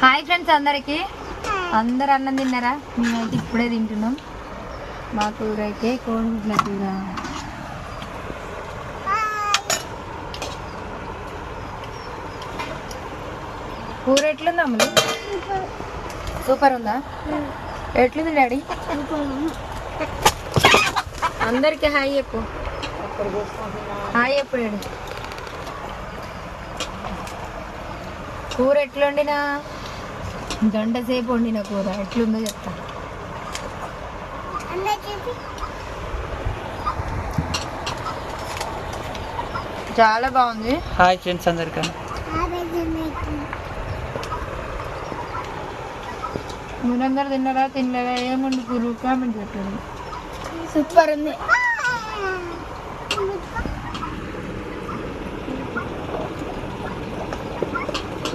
Hi friends అందరికి. అందరు అన్నం తిన్నారా? మేమైతే ఇప్పుడే తింటున్నాం. మా కూర అయితే కోడిగుడ్ల కూర. కూర ఎట్లుంది అమ్ములు? సూపర్ ఉందా? ఎట్లుంది డాడీ? అందరికి హాయ్ చెప్పు. హాయ్ చెప్పు డాడీ. కూర ఎట్లుండినా గంట సేపు వండిన కూర ఎట్లుందో చెప్తా. చాలా బాగుంది. హాయ్ ఫ్రెండ్స్ అందరికీ. మీరందరూ తిన్నారా తినలేదా ఏముంది కూర కామెంట్ పెట్టండి. సూపర్ ఉంది.